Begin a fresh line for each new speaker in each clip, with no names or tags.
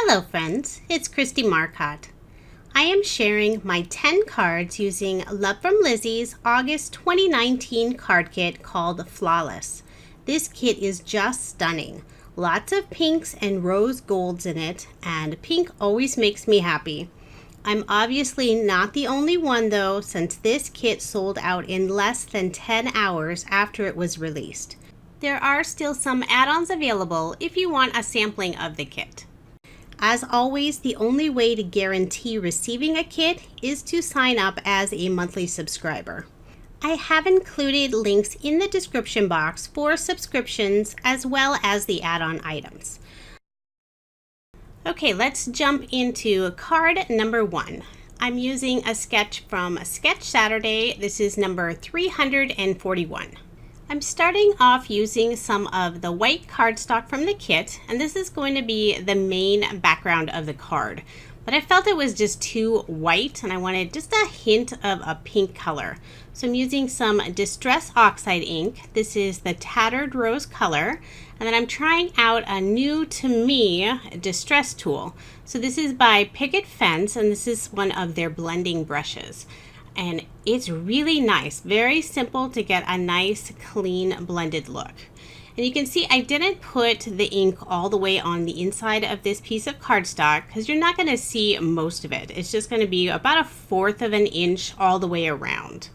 Hello friends, it's Kristie Marcotte. I am sharing my 10 cards using Love From Lizi's August 2019 card kit called Flawless. This kit is just stunning. Lots of pinks and rose golds in it, and pink always makes me happy. I'm obviously not the only one though, since this kit sold out in less than 10 hours after it was released. There are still some add-ons available if you want a sampling of the kit. As always, the only way to guarantee receiving a kit is to sign up as a monthly subscriber. I have included links in the description box for subscriptions as well as the add-on items. Okay, let's jump into card number 1. I'm using a sketch from Sketch Saturday. This is number 341. I'm starting off using some of the white cardstock from the kit, and this is going to be the main background of the card. But I felt it was just too white and I wanted just a hint of a pink color. So I'm using some Distress Oxide ink. This is the Tattered Rose color. And then I'm trying out a new to me distress tool. So this is by Picket Fence, and this is one of their blending brushes. And it's really nice, very simple to get a nice clean blended look. And you can see I didn't put the ink all the way on the inside of this piece of cardstock because you're not going to see most of it. It's just going to be about 1/4 of an inch all the way around.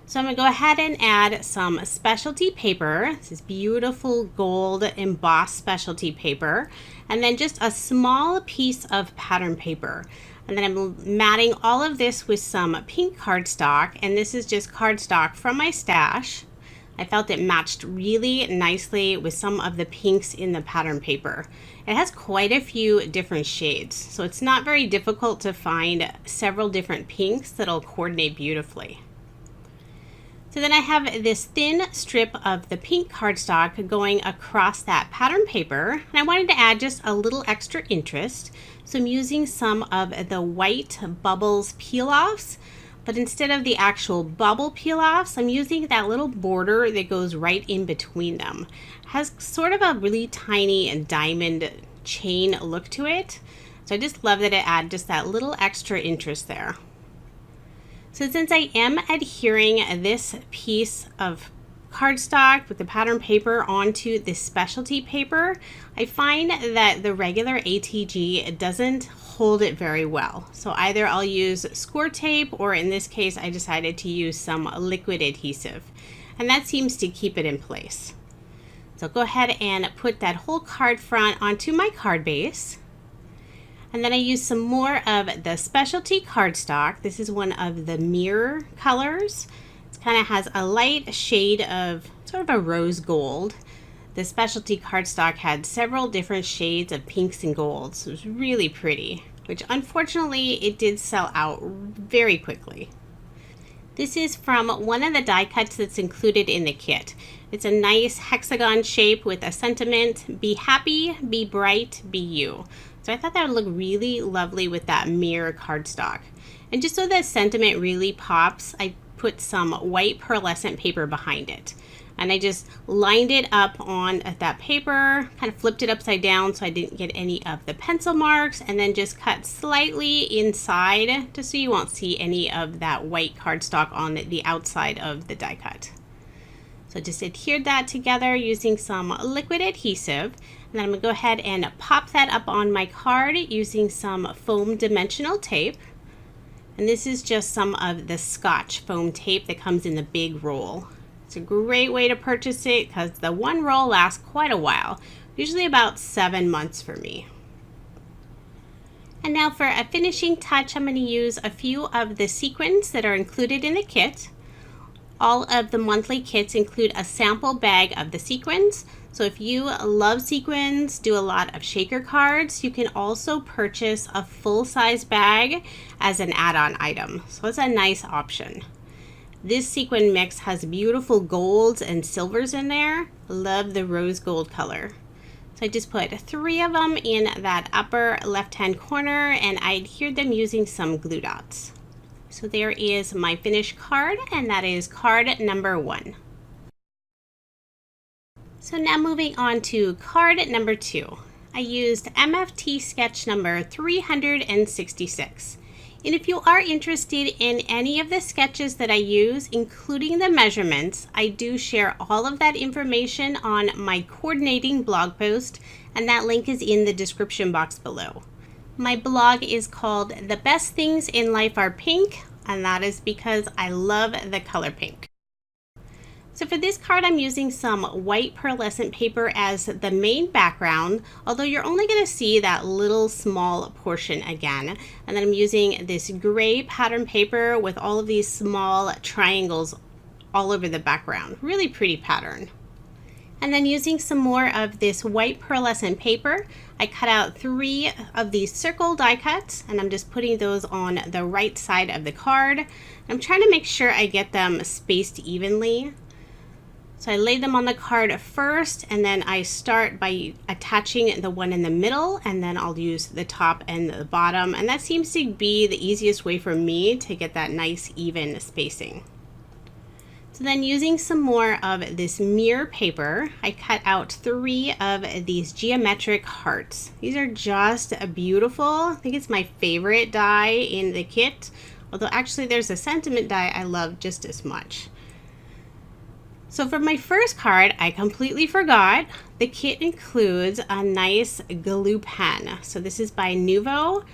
So I'm going to go ahead and add some specialty paper. This is beautiful gold embossed specialty paper. And then just a small piece of pattern paper. And then I'm matting all of this with some pink cardstock, and this is just cardstock from my stash. I felt it matched really nicely with some of the pinks in the pattern paper. It has quite a few different shades, so it's not very difficult to find several different pinks that'll coordinate beautifully. So then I have this thin strip of the pink cardstock going across that pattern paper, and I wanted to add just a little extra interest. So I'm using some of the white bubbles peel-offs, but instead of the actual bubble peel-offs, I'm using that little border that goes right in between them. It has sort of a really tiny diamond chain look to it. So I just love that it adds just that little extra interest there. So since I am adhering this piece of cardstock with the pattern paper onto this specialty paper, I find that the regular ATG doesn't hold it very well. So either I'll use score tape, or in this case I decided to use some liquid adhesive, and that seems to keep it in place. So go ahead and put that whole card front onto my card base. And then I use some more of the specialty cardstock. This is one of the mirror colors. It kind of has a light shade of sort of a rose gold. The specialty cardstock had several different shades of pinks and golds. It was really pretty, which unfortunately it did sell out very quickly. This is from one of the die cuts that's included in the kit. It's a nice hexagon shape with a sentiment: be happy, be bright, be you. So I thought that would look really lovely with that mirror cardstock. And just so the sentiment really pops, I put some white pearlescent paper behind it. And I just lined it up on that paper, kind of flipped it upside down so I didn't get any of the pencil marks, and then just cut slightly inside just so you won't see any of that white cardstock on the outside of the die cut. So just adhered that together using some liquid adhesive. And then I'm going to go ahead and pop that up on my card using some foam dimensional tape. And this is just some of the Scotch foam tape that comes in the big roll. It's a great way to purchase it because the one roll lasts quite a while, usually about 7 months for me. And now for a finishing touch, I'm going to use a few of the sequins that are included in the kit. All of the monthly kits include a sample bag of the sequins. So if you love sequins, do a lot of shaker cards, you can also purchase a full-size bag as an add-on item. So it's a nice option. This sequin mix has beautiful golds and silvers in there. Love the rose gold color. So I just put 3 of them in that upper left-hand corner, and I adhered them using some glue dots. So there is my finished card, and that is card number 1. So now moving on to card number 2. I used MFT sketch number 366. And if you are interested in any of the sketches that I use, including the measurements, I do share all of that information on my coordinating blog post, and that link is in the description box below. My blog is called The Best Things in Life Are Pink, and that is because I love the color pink. So for this card, I'm using some white pearlescent paper as the main background, although you're only going to see that little small portion again. And then I'm using this gray pattern paper with all of these small triangles all over the background. Really pretty pattern. And then using some more of this white pearlescent paper, I cut out 3 of these circle die cuts, and I'm just putting those on the right side of the card. I'm trying to make sure I get them spaced evenly. So I lay them on the card first, and then I start by attaching the one in the middle, and then I'll use the top and the bottom. And that seems to be the easiest way for me to get that nice even spacing. So then using some more of this mirror paper, I cut out 3 of these geometric hearts. These are just beautiful. I think it's my favorite die in the kit, although actually there's a sentiment die I love just as much. So for my first card, I completely forgot. The kit includes a nice glue pen. So this is by Nuvo,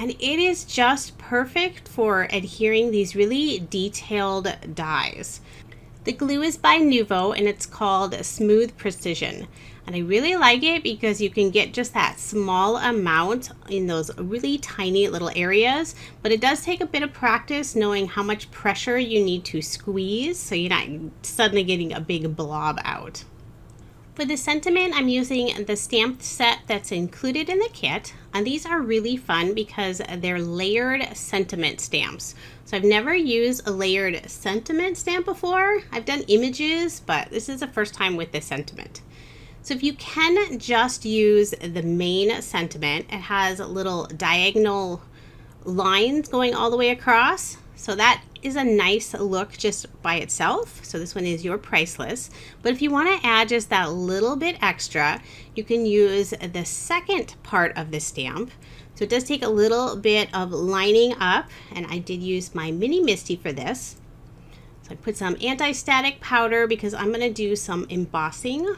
and it is just perfect for adhering these really detailed dies. The glue is by Nuvo, and it's called Smooth Precision. And I really like it because you can get just that small amount in those really tiny little areas, but it does take a bit of practice knowing how much pressure you need to squeeze so you're not suddenly getting a big blob out. For the sentiment, I'm using the stamp set that's included in the kit, and these are really fun because they're layered sentiment stamps. So I've never used a layered sentiment stamp before. I've done images, but this is the first time with the sentiment. So if you can just use the main sentiment, it has little diagonal lines going all the way across. So that is a nice look just by itself. So this one is your priceless. But if you want to add just that little bit extra, you can use the second part of the stamp. So it does take a little bit of lining up, and I did use my mini Misty for this. So I put some anti-static powder because I'm going to do some embossing,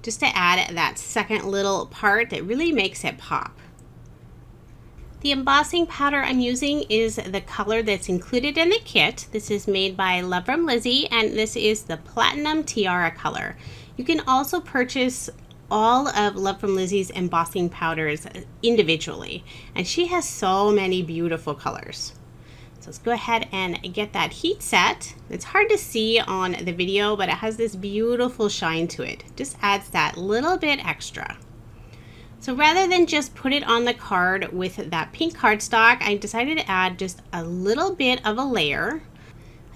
just to add that second little part that really makes it pop. The embossing powder I'm using is the color that's included in the kit. This is made by Love From Lizi, and this is the Platinum Tiara color. You can also purchase all of Love From Lizi's embossing powders individually, and she has so many beautiful colors. So let's go ahead and get that heat set. It's hard to see on the video, but it has this beautiful shine to it. Just adds that little bit extra. So rather than just put it on the card with that pink cardstock, I decided to add just a little bit of a layer.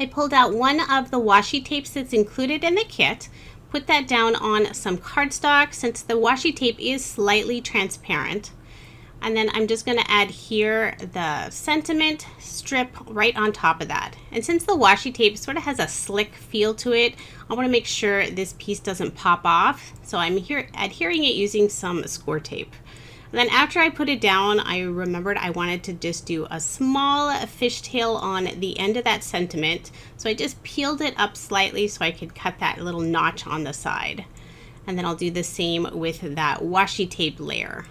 I pulled out one of the washi tapes that's included in the kit, put that down on some cardstock since the washi tape is slightly transparent. And then I'm just going to add here the sentiment strip right on top of that. And since the washi tape sort of has a slick feel to it, I want to make sure this piece doesn't pop off. So I'm here adhering it using some score tape. And then after I put it down, I remembered I wanted to just do a small fishtail on the end of that sentiment. So I just peeled it up slightly so I could cut that little notch on the side. And then I'll do the same with that washi tape layer.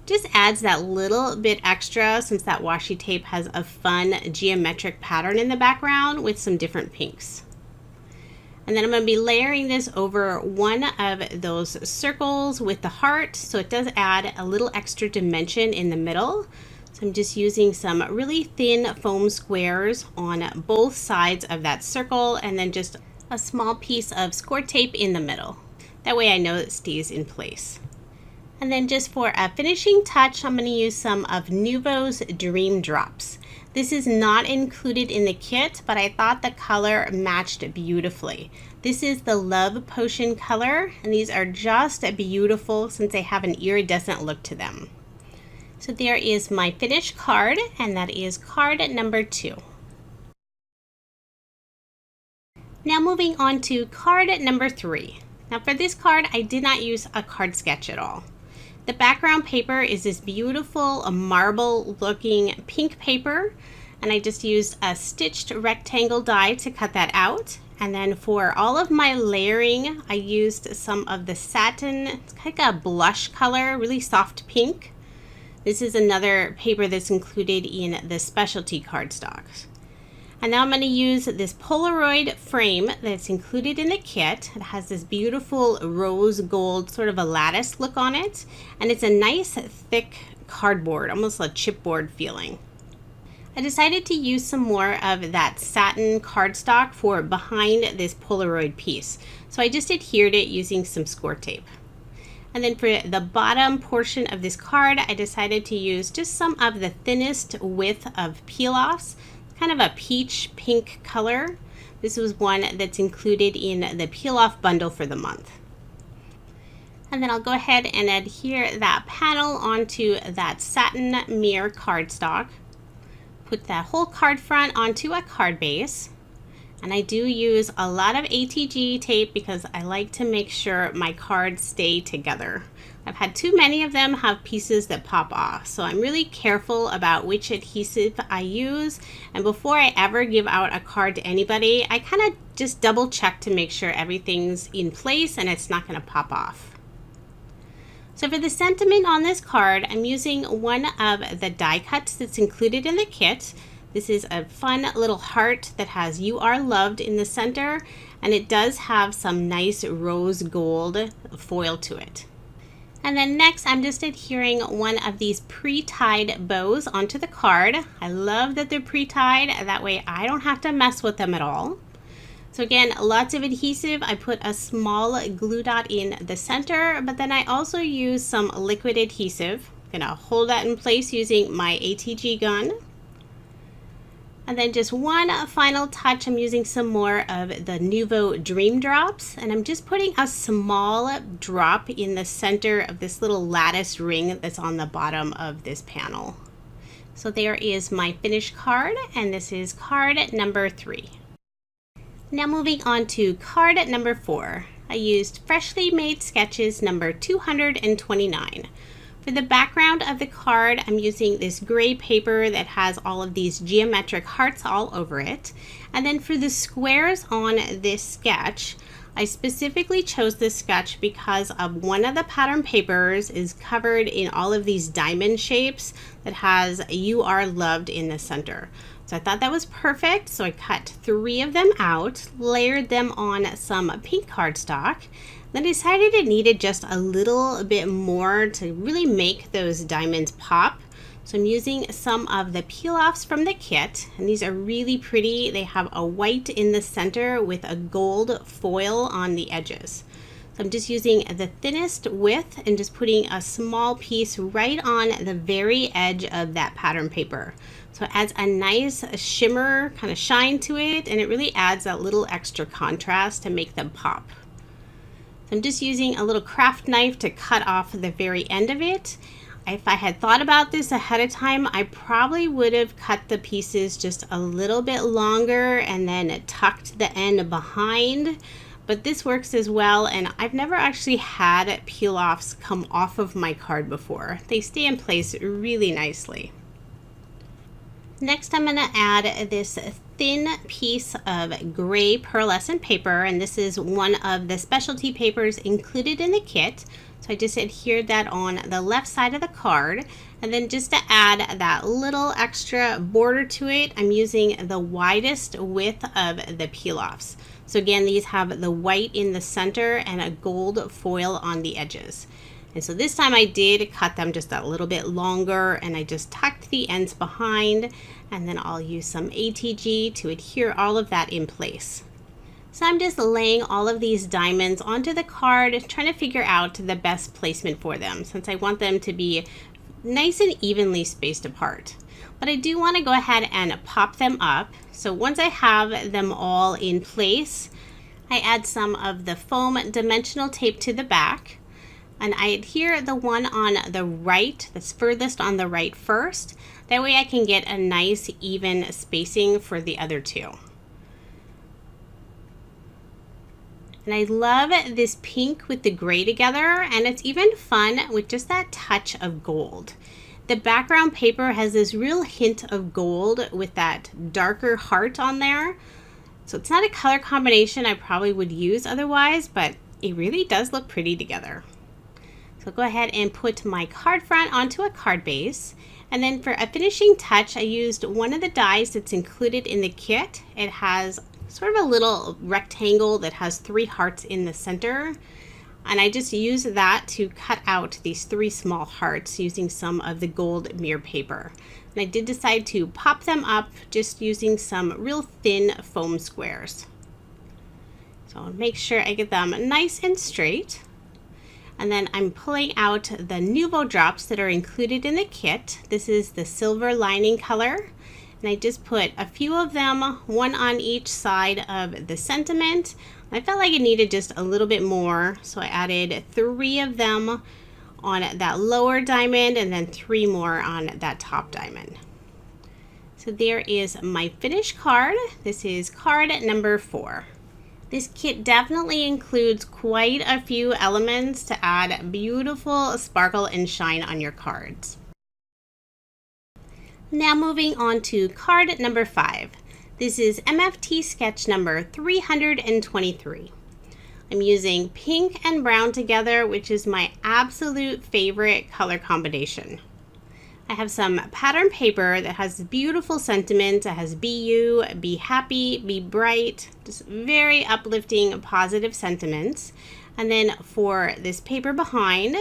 Just adds that little bit extra since that washi tape has a fun geometric pattern in the background with some different pinks. And then I'm going to be layering this over one of those circles with the heart, so it does add a little extra dimension in the middle. So I'm just using some really thin foam squares on both sides of that circle, and then just a small piece of score tape in the middle. That way I know it stays in place. And then just for a finishing touch, I'm going to use some of Nuvo's Dream Drops. This is not included in the kit, but I thought the color matched beautifully. This is the Love Potion color, and these are just beautiful since they have an iridescent look to them. So there is my finished card, and that is card number 2. Now moving on to card number 3. Now for this card, I did not use a card sketch at all. The background paper is this beautiful marble looking pink paper, and I just used a stitched rectangle die to cut that out. And then for all of my layering, I used some of the satin, it's kind of a blush color, really soft pink. This is another paper that's included in the specialty cardstock. And now I'm going to use this Polaroid frame that's included in the kit. It has this beautiful rose gold, sort of a lattice look on it. And it's a nice thick cardboard, almost a chipboard feeling. I decided to use some more of that satin cardstock for behind this Polaroid piece. So I just adhered it using some score tape. And then for the bottom portion of this card, I decided to use just some of the thinnest width of peel-offs, kind of a peach pink color. This was one that's included in the peel-off bundle for the month. And then I'll go ahead and adhere that panel onto that satin mirror cardstock. Put that whole card front onto a card base, and I do use a lot of ATG tape because I like to make sure my cards stay together. I've had too many of them have pieces that pop off, so I'm really careful about which adhesive I use, and before I ever give out a card to anybody, I kind of just double check to make sure everything's in place and it's not going to pop off. So for the sentiment on this card, I'm using one of the die cuts that's included in the kit. This is a fun little heart that has "You Are Loved" in the center, and it does have some nice rose gold foil to it. And then next, I'm just adhering one of these pre-tied bows onto the card. I love that they're pre-tied, that way I don't have to mess with them at all. So again, lots of adhesive. I put a small glue dot in the center, but then I also use some liquid adhesive. I'm gonna hold that in place using my ATG gun. And then just one final touch, I'm using some more of the Nuvo Dream Drops, and I'm just putting a small drop in the center of this little lattice ring that's on the bottom of this panel. So there is my finished card, and this is card number 3. Now moving on to card number 4. I used Freshly Made Sketches number 229. For the background of the card, I'm using this gray paper that has all of these geometric hearts all over it. And then for the squares on this sketch, I specifically chose this sketch because of one of the pattern papers is covered in all of these diamond shapes that has "You Are Loved" in the center. So I thought that was perfect, so I cut 3 of them out, layered them on some pink cardstock, then decided it needed just a little bit more to really make those diamonds pop. So I'm using some of the peel-offs from the kit, and these are really pretty. They have a white in the center with a gold foil on the edges. So I'm just using the thinnest width and just putting a small piece right on the very edge of that pattern paper. So it adds a nice shimmer, kind of shine to it, and it really adds that little extra contrast to make them pop. So I'm just using a little craft knife to cut off the very end of it. If I had thought about this ahead of time, I probably would have cut the pieces just a little bit longer and then tucked the end behind. But this works as well, and I've never actually had peel-offs come off of my card before. They stay in place really nicely. Next, I'm going to add this thin piece of gray pearlescent paper, and this is one of the specialty papers included in the kit. So I just adhered that on the left side of the card, and then just to add that little extra border to it, I'm using the widest width of the peel-offs. So again, these have the white in the center and a gold foil on the edges. And so this time I did cut them just a little bit longer, and I just tucked the ends behind, and then I'll use some ATG to adhere all of that in place. So I'm just laying all of these diamonds onto the card, trying to figure out the best placement for them, since I want them to be nice and evenly spaced apart. But I do want to go ahead and pop them up. So once I have them all in place, I add some of the foam dimensional tape to the back. And I adhere the one on the right, that's furthest on the right first. That way I can get a nice even spacing for the other two. And I love this pink with the gray together, and it's even fun with just that touch of gold. The background paper has this real hint of gold with that darker heart on there. So it's not a color combination I probably would use otherwise, but it really does look pretty together. So go ahead and put my card front onto a card base. And then for a finishing touch, I used one of the dies that's included in the kit. It has sort of a little rectangle that has 3 hearts in the center. And I just use that to cut out these 3 small hearts using some of the gold mirror paper. And I did decide to pop them up just using some real thin foam squares. So I'll make sure I get them nice and straight. And then I'm pulling out the Nuvo drops that are included in the kit. This is the silver lining color. And I just put a few of them, one on each side of the sentiment. I felt like it needed just a little bit more, so I added 3 of them on that lower diamond and then 3 more on that top diamond. So there is my finished card. This is card number 4. This kit definitely includes quite a few elements to add beautiful sparkle and shine on your cards. Now moving on to card number 5. This is MFT sketch number 323. I'm using pink and brown together, which is my absolute favorite color combination. I have some pattern paper that has beautiful sentiment. It has be you, be happy, be bright, just very uplifting, positive sentiments. And then for this paper behind,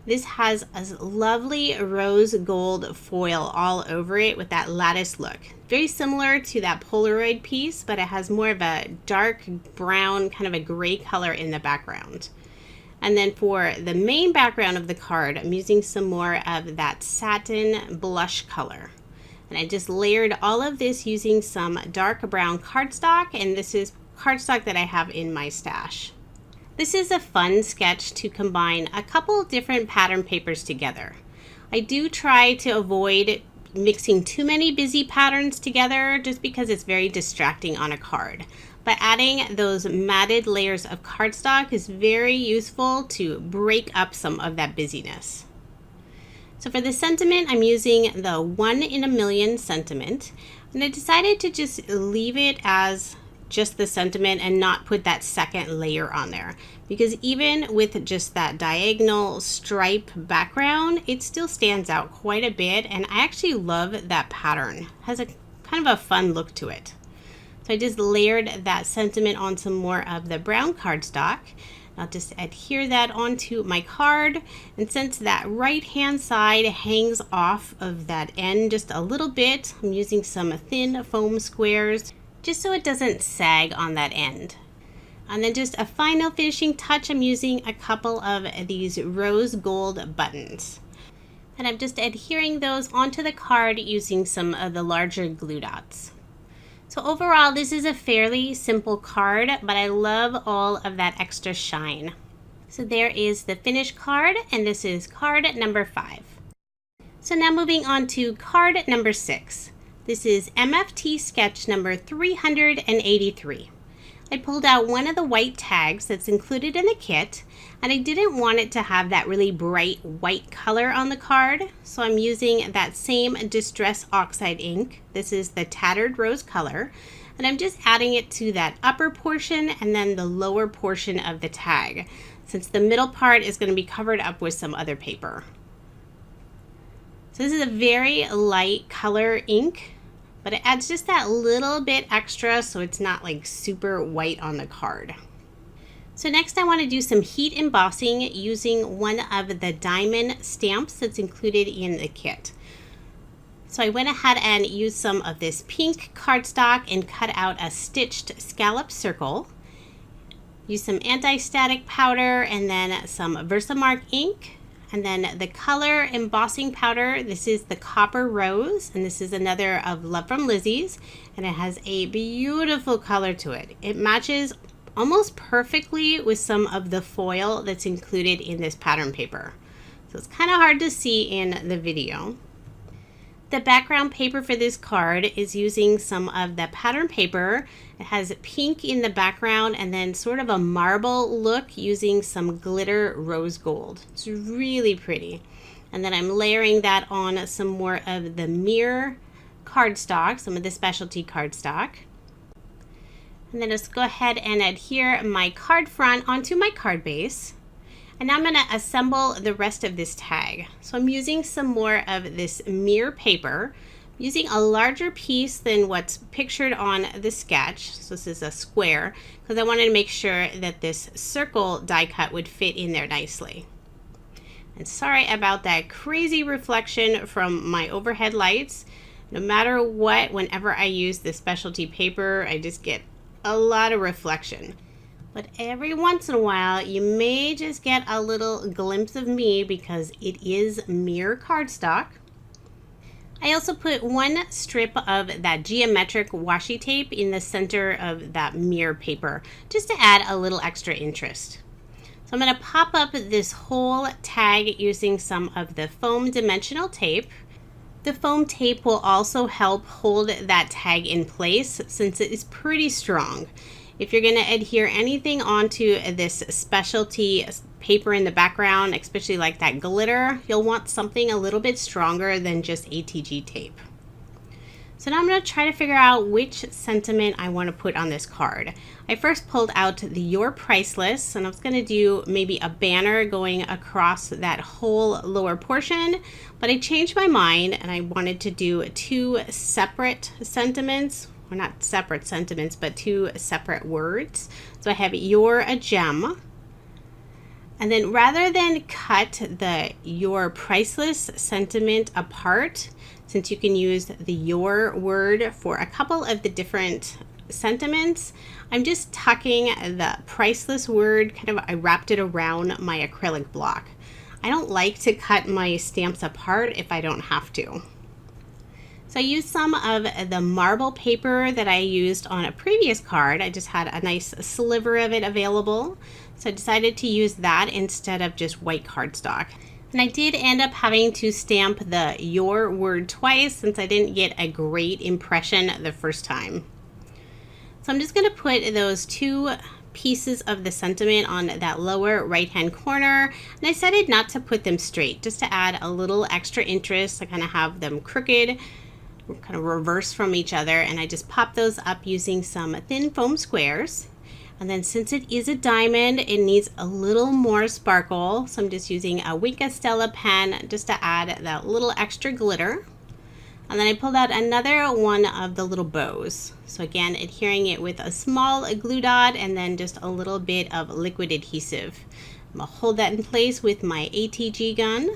this has a lovely rose gold foil all over it with that lattice look. Very similar to that Polaroid piece, but it has more of a dark brown, kind of a gray color in the background. And then for the main background of the card, I'm using some more of that satin blush color. And I just layered all of this using some dark brown cardstock, and this is cardstock that I have in my stash. This is a fun sketch to combine a couple different pattern papers together. I do try to avoid mixing too many busy patterns together just because it's very distracting on a card. But adding those matted layers of cardstock is very useful to break up some of that busyness. So for the sentiment, I'm using the 1 in a million sentiment, and I decided to just leave it as just the sentiment and not put that second layer on there, because even with just that diagonal stripe background, it still stands out quite a bit, and I actually love that pattern. It has a kind of a fun look to it. So I just layered that sentiment on some more of the brown cardstock. I'll just adhere that onto my card, and since that right hand side hangs off of that end just a little bit, I'm using some thin foam squares just so it doesn't sag on that end. And then just a final finishing touch, I'm using a couple of these rose gold buttons. And I'm just adhering those onto the card using some of the larger glue dots. So overall, this is a fairly simple card, but I love all of that extra shine. So there is the finished card, and this is card number 5. So now moving on to card number 6. This is MFT sketch number 383. I pulled out one of the white tags that's included in the kit, and I didn't want it to have that really bright white color on the card, so I'm using that same Distress Oxide ink. This is the Tattered Rose color, and I'm just adding it to that upper portion and then the lower portion of the tag, since the middle part is going to be covered up with some other paper. So this is a very light color ink, but it adds just that little bit extra so it's not like super white on the card. So next I want to do some heat embossing using one of the diamond stamps that's included in the kit. So I went ahead and used some of this pink cardstock and cut out a stitched scallop circle. Used some anti-static powder and then some Versamark ink. And then the color embossing powder, this is the Copper Rose, and this is another of Love From Lizi's, and it has a beautiful color to it. It matches almost perfectly with some of the foil that's included in this pattern paper. So it's kind of hard to see in the video. The background paper for this card is using some of the pattern paper. It has pink in the background and then sort of a marble look using some glitter rose gold. It's really pretty. And then I'm layering that on some more of the mirror cardstock, some of the specialty cardstock. And then just go ahead and adhere my card front onto my card base. And now I'm going to assemble the rest of this tag. So I'm using some more of this mirror paper, using a larger piece than what's pictured on the sketch. So this is a square, because I wanted to make sure that this circle die cut would fit in there nicely. And sorry about that crazy reflection from my overhead lights. No matter what, whenever I use this specialty paper, I just get a lot of reflection. But every once in a while, you may just get a little glimpse of me because it is mirror cardstock. I also put one strip of that geometric washi tape in the center of that mirror paper, just to add a little extra interest. So I'm going to pop up this whole tag using some of the foam dimensional tape. The foam tape will also help hold that tag in place since it is pretty strong. If you're going to adhere anything onto this specialty paper in the background, especially like that glitter, you'll want something a little bit stronger than just ATG tape. So now I'm going to try to figure out which sentiment I want to put on this card. I first pulled out the You're Priceless, and I was going to do maybe a banner going across that whole lower portion, but I changed my mind and I wanted to do two separate sentiments. Well, not separate sentiments, but two separate words. So I have You're a Gem. And then rather than cut the You're Priceless sentiment apart, since you can use the Your word for a couple of the different sentiments, I'm just tucking the priceless word, I wrapped it around my acrylic block. I don't like to cut my stamps apart if I don't have to. So I used some of the marble paper that I used on a previous card. I just had a nice sliver of it available. So I decided to use that instead of just white cardstock. And I did end up having to stamp the Your word twice since I didn't get a great impression the first time. So I'm just going to put those two pieces of the sentiment on that lower right hand corner, and I decided not to put them straight, just to add a little extra interest. I kind of have them crooked, kind of reverse from each other, and I just pop those up using some thin foam squares. And then since it is a diamond, it needs a little more sparkle, so I'm just using a Wink Stella pen just to add that little extra glitter. And then I pulled out another one of the little bows. So again, adhering it with a small glue dot and then just a little bit of liquid adhesive. I'm gonna hold that in place with my ATG gun.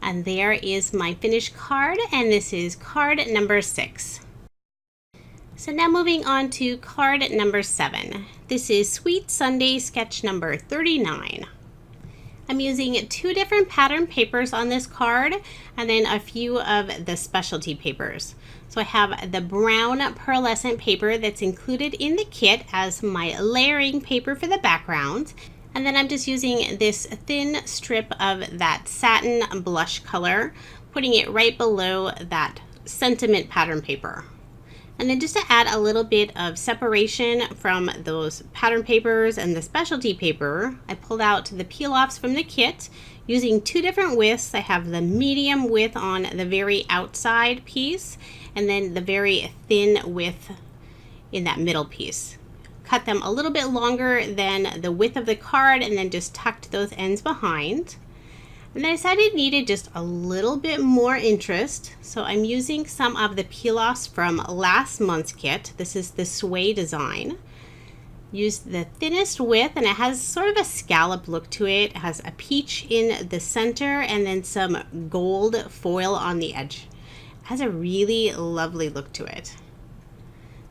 And there is my finished card, and this is card number 6. So now moving on to card number 7. This is Sweet Sunday sketch number 39. I'm using two different pattern papers on this card and then a few of the specialty papers. So I have the brown pearlescent paper that's included in the kit as my layering paper for the background. And then I'm just using this thin strip of that satin blush color, putting it right below that sentiment pattern paper. And then just to add a little bit of separation from those pattern papers and the specialty paper, I pulled out the peel-offs from the kit using two different widths. I have the medium width on the very outside piece and then the very thin width in that middle piece. Cut them a little bit longer than the width of the card and then just tucked those ends behind. And then I decided it needed just a little bit more interest, so I'm using some of the peel-offs from last month's kit. This is the Sway design. Used the thinnest width, and it has sort of a scallop look to it. It has a peach in the center and then some gold foil on the edge. It has a really lovely look to it.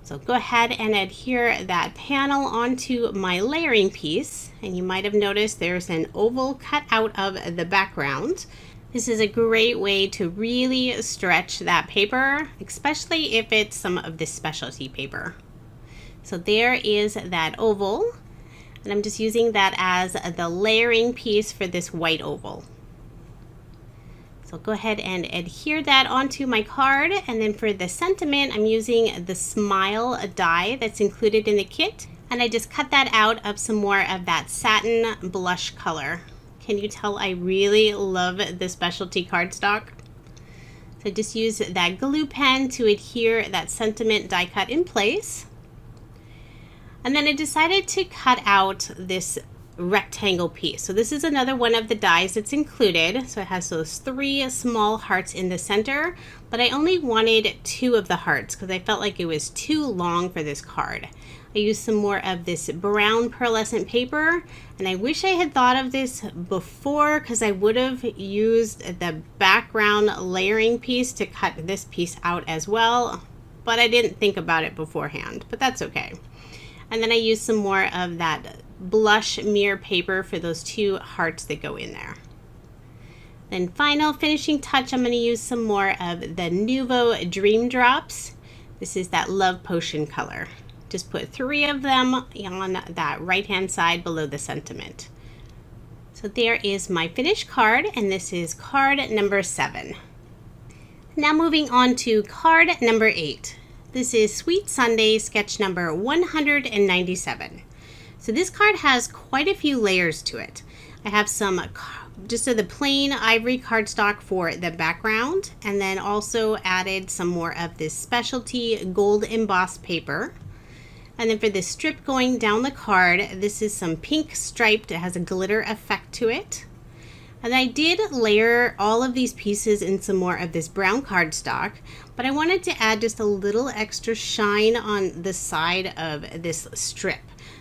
So go ahead and adhere that panel onto my layering piece, and you might have noticed there's an oval cut out of the background. This is a great way to really stretch that paper, especially if it's some of this specialty paper. So there is that oval, and I'm just using that as the layering piece for this white oval. So I'll go ahead and adhere that onto my card. And then for the sentiment, I'm using the Smile die that's included in the kit. And I just cut that out of some more of that satin blush color. Can you tell I really love the specialty cardstock? So just use that glue pen to adhere that sentiment die cut in place. And then I decided to cut out this rectangle piece. So this is another one of the dies that's included. So it has those 3 small hearts in the center, but I only wanted 2 of the hearts because I felt like it was too long for this card. I used some more of this brown pearlescent paper, and I wish I had thought of this before because I would have used the background layering piece to cut this piece out as well, but I didn't think about it beforehand, but that's okay. And then I used some more of that blush mirror paper for those 2 hearts that go in there. Then final finishing touch, I'm going to use some more of the Nuvo Dream Drops. This is that Love Potion color. Just put 3 of them on that right hand side below the sentiment. So there is my finished card, and this is card number 7. Now moving on to card number 8. This is Sweet Sunday sketch number 197. So this card has quite a few layers to it. I have some just the plain ivory cardstock for the background, and then also added some more of this specialty gold embossed paper. And then for this strip going down the card, this is some pink striped. It has a glitter effect to it. And I did layer all of these pieces in some more of this brown cardstock, but I wanted to add just a little extra shine on the side of this strip.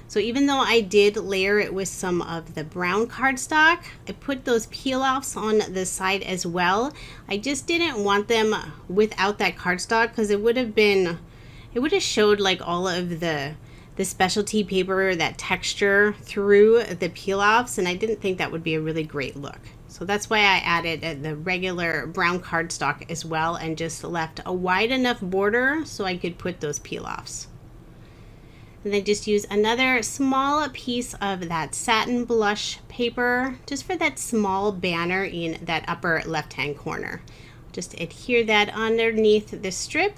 So even though I did layer it with some of the brown cardstock, I put those peel-offs on the side as well. I just didn't want them without that cardstock because it would have showed like all of the specialty paper, that texture through the peel-offs, and I didn't think that would be a really great look. So that's why I added the regular brown cardstock as well and just left a wide enough border so I could put those peel-offs. And then just use another small piece of that satin blush paper just for that small banner in that upper left-hand corner. Just adhere that underneath the strip.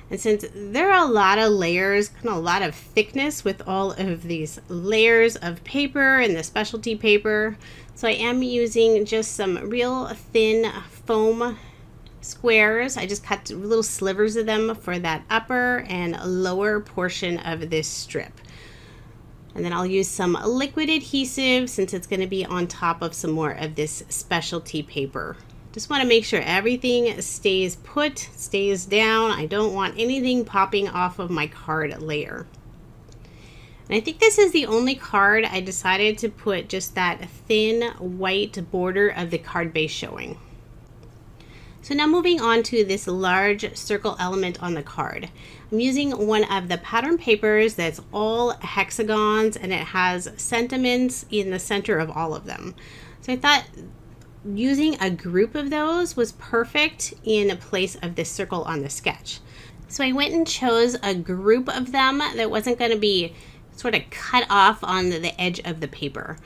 And since there are a lot of layers, kind of a lot of thickness with all of these layers of paper and the specialty paper, so I am using just some real thin foam squares. I just cut little slivers of them for that upper and lower portion of this strip. And then I'll use some liquid adhesive since it's going to be on top of some more of this specialty paper. Just want to make sure everything stays put, stays down. I don't want anything popping off of my card layer. And I think this is the only card I decided to put just that thin white border of the card base showing. So now moving on to this large circle element on the card. I'm using one of the pattern papers that's all hexagons, and it has sentiments in the center of all of them. So I thought using a group of those was perfect in place of this circle on the sketch. So I went and chose a group of them that wasn't going to be sort of cut off on the edge of the paper.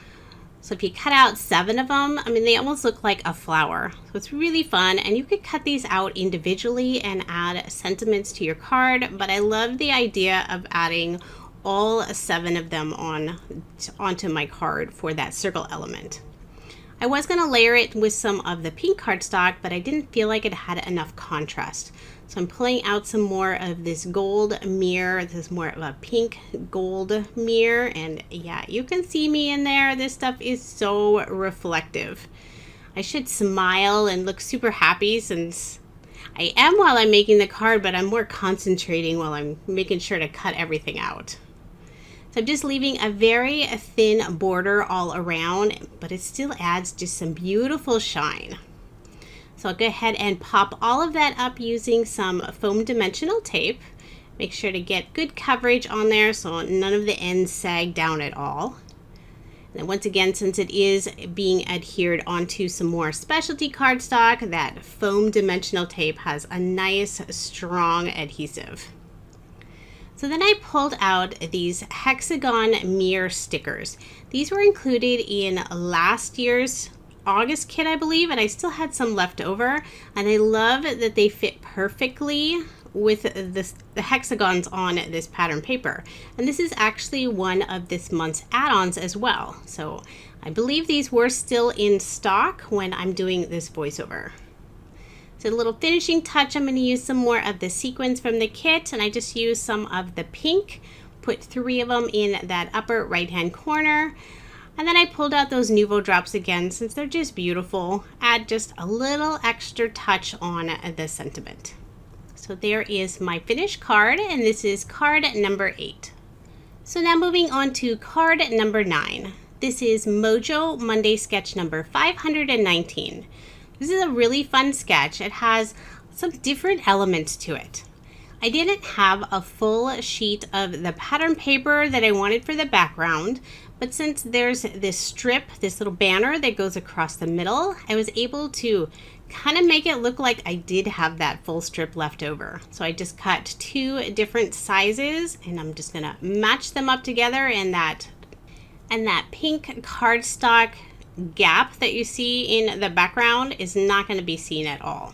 So if you cut out 7 of them, I mean, they almost look like a flower. So it's really fun, and you could cut these out individually and add sentiments to your card, but I love the idea of adding all 7 of them onto my card for that circle element. I was going to layer it with some of the pink cardstock, but I didn't feel like it had enough contrast. So I'm pulling out some more of this gold mirror. This is more of a pink gold mirror, and yeah, you can see me in there. This stuff is so reflective. I should smile and look super happy since I am while I'm making the card, but I'm more concentrating while I'm making sure to cut everything out. So I'm just leaving a very thin border all around, but it still adds just some beautiful shine. So I'll go ahead and pop all of that up using some foam dimensional tape. Make sure to get good coverage on there so none of the ends sag down at all. And then once again, since it is being adhered onto some more specialty cardstock, that foam dimensional tape has a nice strong adhesive. So then I pulled out these hexagon mirror stickers. These were included in last year's August kit, I believe, and I still had some left over, and I love that they fit perfectly with the hexagons on this pattern paper. And this is actually one of this month's add-ons as well. So I believe these were still in stock when I'm doing this voiceover. So a little finishing touch, I'm going to use some more of the sequins from the kit, and I just used some of the pink, put 3 of them in that upper right hand corner. And then I pulled out those Nuvo drops again since they're just beautiful. Add just a little extra touch on the sentiment. So there is my finished card, and this is card number 8. So now moving on to card number 9. This is Mojo Monday sketch number 519. This is a really fun sketch. It has some different elements to it. I didn't have a full sheet of the pattern paper that I wanted for the background, but since there's this strip, this little banner that goes across the middle, I was able to kind of make it look like I did have that full strip left over. So I just cut 2 different sizes, and I'm just gonna match them up together, and that pink cardstock gap that you see in the background is not going to be seen at all.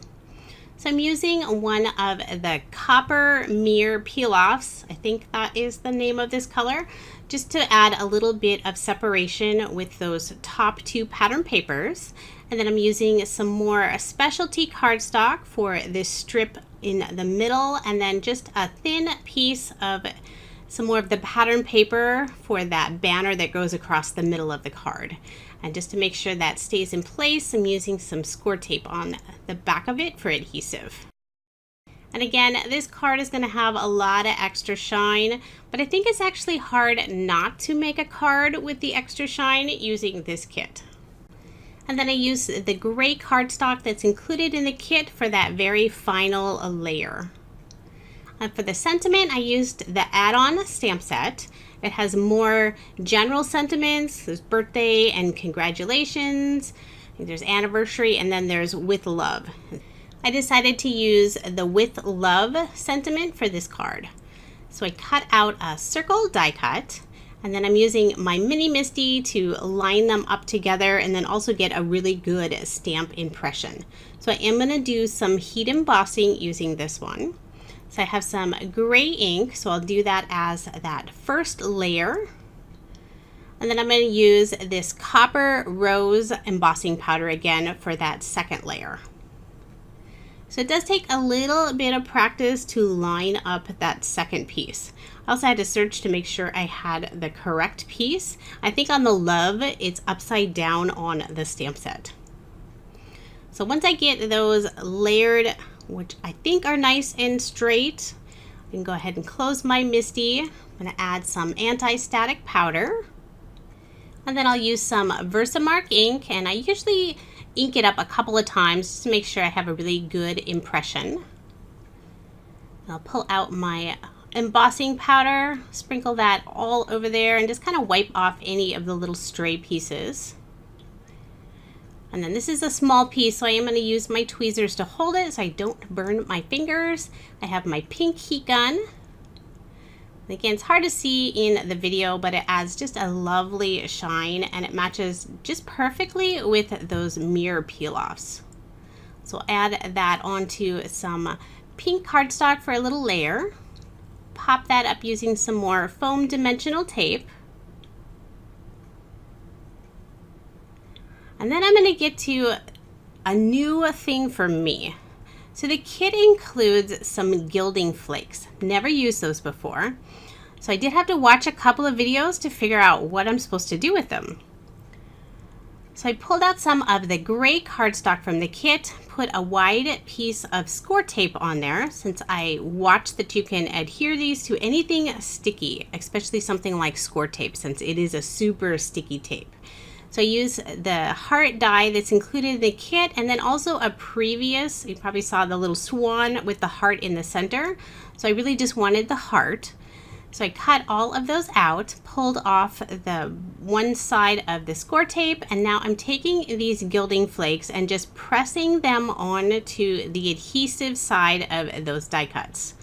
So I'm using one of the copper mirror peel-offs. I think that is the name of this color, just to add a little bit of separation with those top 2 pattern papers. And then I'm using some more specialty cardstock for this strip in the middle, and then just a thin piece of some more of the pattern paper for that banner that goes across the middle of the card. And just to make sure that stays in place, I'm using some score tape on the back of it for adhesive. And again, this card is going to have a lot of extra shine, but I think it's actually hard not to make a card with the extra shine using this kit. And then I use the gray cardstock that's included in the kit for that very final layer. And for the sentiment, I used the add-on stamp set. It has more general sentiments. There's birthday and congratulations. There's anniversary, and then there's with love. I decided to use the with love sentiment for this card. So I cut out a circle die cut, and then I'm using my mini Misty to line them up together and then also get a really good stamp impression. So I am going to do some heat embossing using this one. So I have some gray ink, so I'll do that as that first layer. And then I'm going to use this copper rose embossing powder again for that second layer. So it does take a little bit of practice to line up that second piece. I also had to search to make sure I had the correct piece. I think on the love, it's upside down on the stamp set. So once I get those layered, which I think are nice and straight, I can go ahead and close my Misty. I'm going to add some anti-static powder. And then I'll use some Versamark ink, and I usually ink it up a couple of times just to make sure I have a really good impression. I'll pull out my embossing powder, sprinkle that all over there, and just kind of wipe off any of the little stray pieces. And then this is a small piece, so I am going to use my tweezers to hold it so I don't burn my fingers. I have my pink heat gun. Again, it's hard to see in the video, but it adds just a lovely shine, and it matches just perfectly with those mirror peel-offs. So I'll add that onto some pink cardstock for a little layer. Pop that up using some more foam dimensional tape. And then I'm going to get to a new thing for me. So the kit includes some gilding flakes. Never used those before. So I did have to watch a couple of videos to figure out what I'm supposed to do with them. So I pulled out some of the gray cardstock from the kit, put a wide piece of score tape on there since I watched that you can adhere these to anything sticky, especially something like score tape since it is a super sticky tape. So I use the heart die that's included in the kit, and then also a previous, you probably saw the little swan with the heart in the center. So I really just wanted the heart. So I cut all of those out, pulled off the one side of the score tape, and now I'm taking these gilding flakes and just pressing them onto the adhesive side of those die cuts.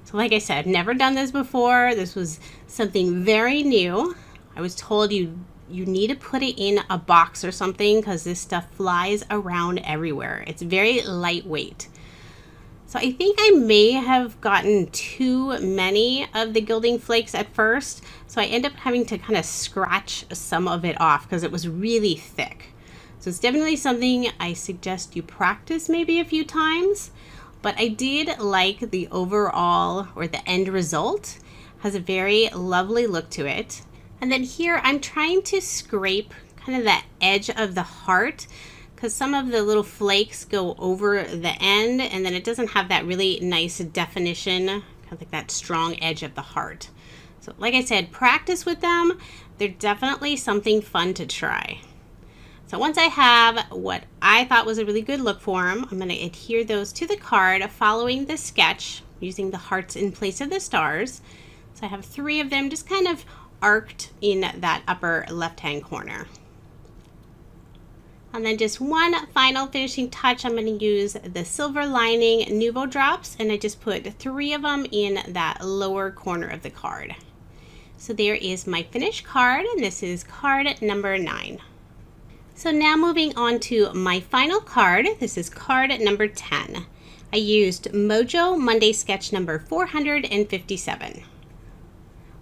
So like I said, I've never done this before. This was something very new. I was told you you need to put it in a box or something because this stuff flies around everywhere. It's very lightweight. So I think I may have gotten too many of the gilding flakes at first. So I end up having to kind of scratch some of it off because it was really thick. So it's definitely something I suggest you practice maybe a few times. But I did like the overall, or the end result. Has a very lovely look to it. And then here I'm trying to scrape kind of the edge of the heart because some of the little flakes go over the end and then it doesn't have that really nice definition, kind of like that strong edge of the heart. So like I said, practice with them. They're definitely something fun to try. So once I have what I thought was a really good look for them, I'm going to adhere those to the card following the sketch using the hearts in place of the stars. So I have 3 of them just kind of arced in that upper left-hand corner. And then just one final finishing touch, I'm going to use the silver lining Nuvo drops, and I just put 3 of them in that lower corner of the card. So there is my finished card, and this is card number 9. So now moving on to my final card. This is card number 10. I used Mojo Monday sketch number 457.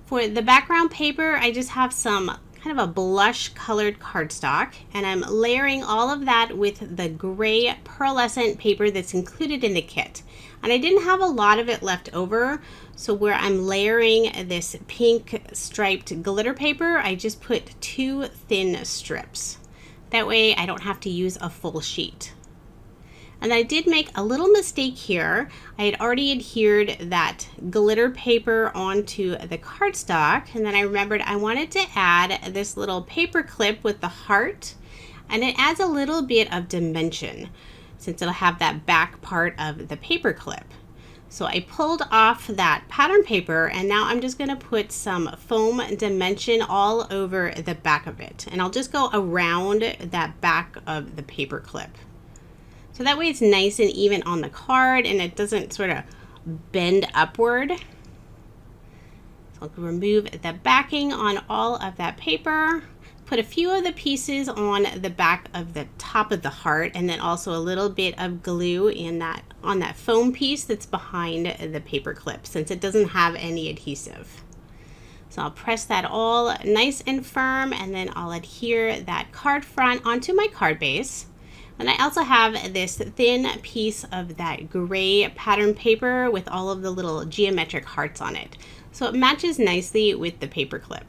For the background paper, I just have some kind of a blush colored cardstock, and I'm layering all of that with the gray pearlescent paper that's included in the kit. And I didn't have a lot of it left over, so where I'm layering this pink striped glitter paper, I just put 2 thin strips. That way I don't have to use a full sheet. And I did make a little mistake here. I had already adhered that glitter paper onto the cardstock, and then I remembered I wanted to add this little paper clip with the heart, and it adds a little bit of dimension since it'll have that back part of the paper clip. So I pulled off that pattern paper, and now I'm just going to put some foam dimension all over the back of it, and I'll just go around that back of the paper clip. So that way it's nice and even on the card and it doesn't sort of bend upward. So I'll remove the backing on all of that paper, put a few of the pieces on the back of the top of the heart, and then also a little bit of glue in that on that foam piece that's behind the paper clip since it doesn't have any adhesive. So I'll press that all nice and firm, and then I'll adhere that card front onto my card base. And I also have this thin piece of that gray pattern paper with all of the little geometric hearts on it. So it matches nicely with the paper clip.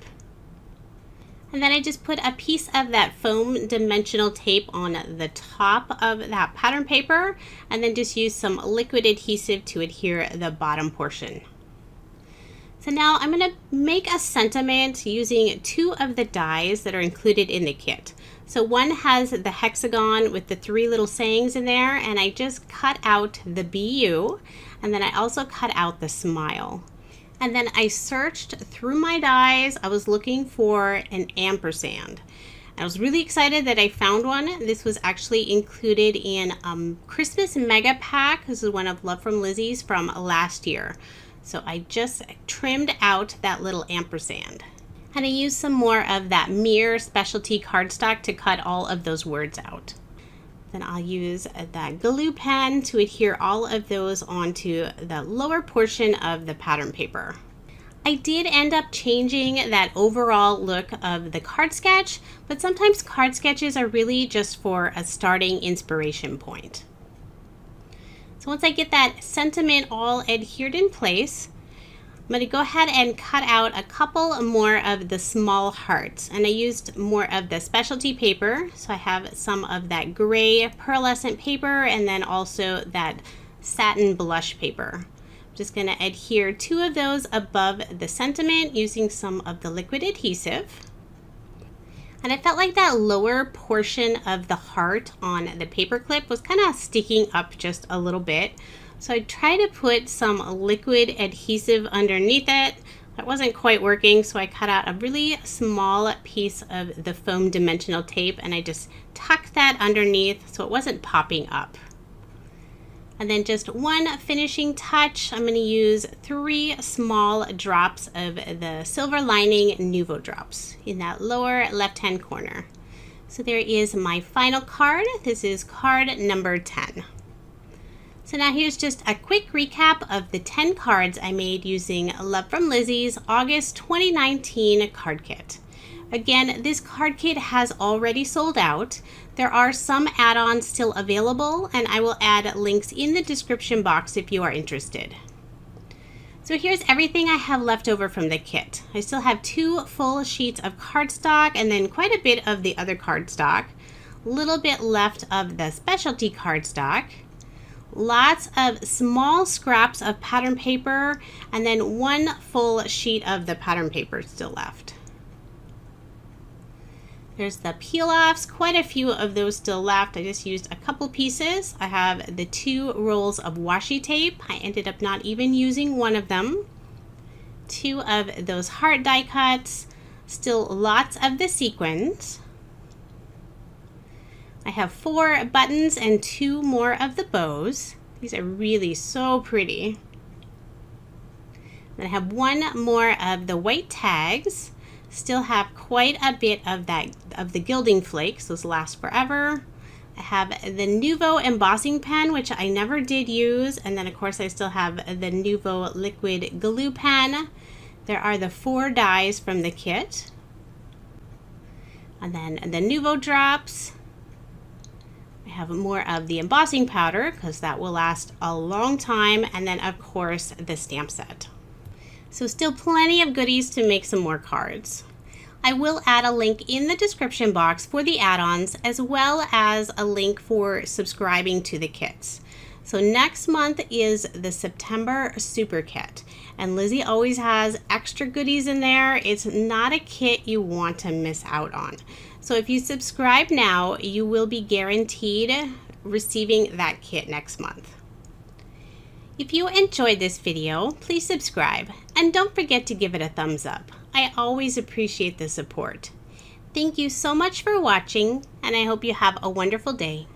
And then I just put a piece of that foam dimensional tape on the top of that pattern paper, and then just use some liquid adhesive to adhere the bottom portion. So now I'm going to make a sentiment using 2 of the dies that are included in the kit. So one has the hexagon with the 3 little sayings in there, and I just cut out the BU, and then I also cut out the smile. And then I searched through my dies. I was looking for an ampersand. I was really excited that I found one. This was actually included in Christmas Mega Pack. This is one of Love From Lizi's from last year. So I just trimmed out that little ampersand. And I used some more of that mirror specialty cardstock to cut all of those words out. Then I'll use that glue pen to adhere all of those onto the lower portion of the pattern paper. I did end up changing that overall look of the card sketch, but sometimes card sketches are really just for a starting inspiration point. So once I get that sentiment all adhered in place, I'm going to go ahead and cut out a couple more of the small hearts, and I used more of the specialty paper. So I have some of that gray pearlescent paper and then also that satin blush paper. I'm just going to adhere 2 of those above the sentiment using some of the liquid adhesive. And I felt like that lower portion of the heart on the paper clip was kind of sticking up just a little bit. So I tried to put some liquid adhesive underneath it. That wasn't quite working, so I cut out a really small piece of the foam dimensional tape and I just tucked that underneath so it wasn't popping up. And then just one finishing touch, I'm going to use 3 small drops of the Silver Lining Nuvo drops in that lower left-hand corner. So there is my final card. This is card number 10. So now here's just a quick recap of the 10 cards I made using Love From Lizi's August 2019 card kit. Again, this card kit has already sold out. There are some add-ons still available, and I will add links in the description box if you are interested. So here's everything I have left over from the kit. I still have 2 full sheets of cardstock and then quite a bit of the other cardstock. A little bit left of the specialty cardstock. Lots of small scraps of pattern paper, and then 1 full sheet of the pattern paper still left. There's the peel-offs, quite a few of those still left. I just used a couple pieces. I have the 2 rolls of washi tape. I ended up not even using one of them. 2 of those heart die cuts. Still lots of the sequins. I have 4 buttons and 2 more of the bows. These are really so pretty. Then I have 1 more of the white tags. Still have quite a bit of the gilding flakes. Those last forever. I have the Nuvo embossing pen, which I never did use, and then of course I still have the Nuvo liquid glue pen. There are the 4 dies from the kit, and then the Nuvo drops. I have more of the embossing powder because that will last a long time, and then of course the stamp set. So still plenty of goodies to make some more cards. I will add a link in the description box for the add-ons, as well as a link for subscribing to the kits. So next month is the September Super Kit, and Lizi always has extra goodies in there. It's not a kit you want to miss out on. So if you subscribe now, you will be guaranteed receiving that kit next month. If you enjoyed this video, please subscribe and don't forget to give it a thumbs up. I always appreciate the support. Thank you so much for watching, and I hope you have a wonderful day.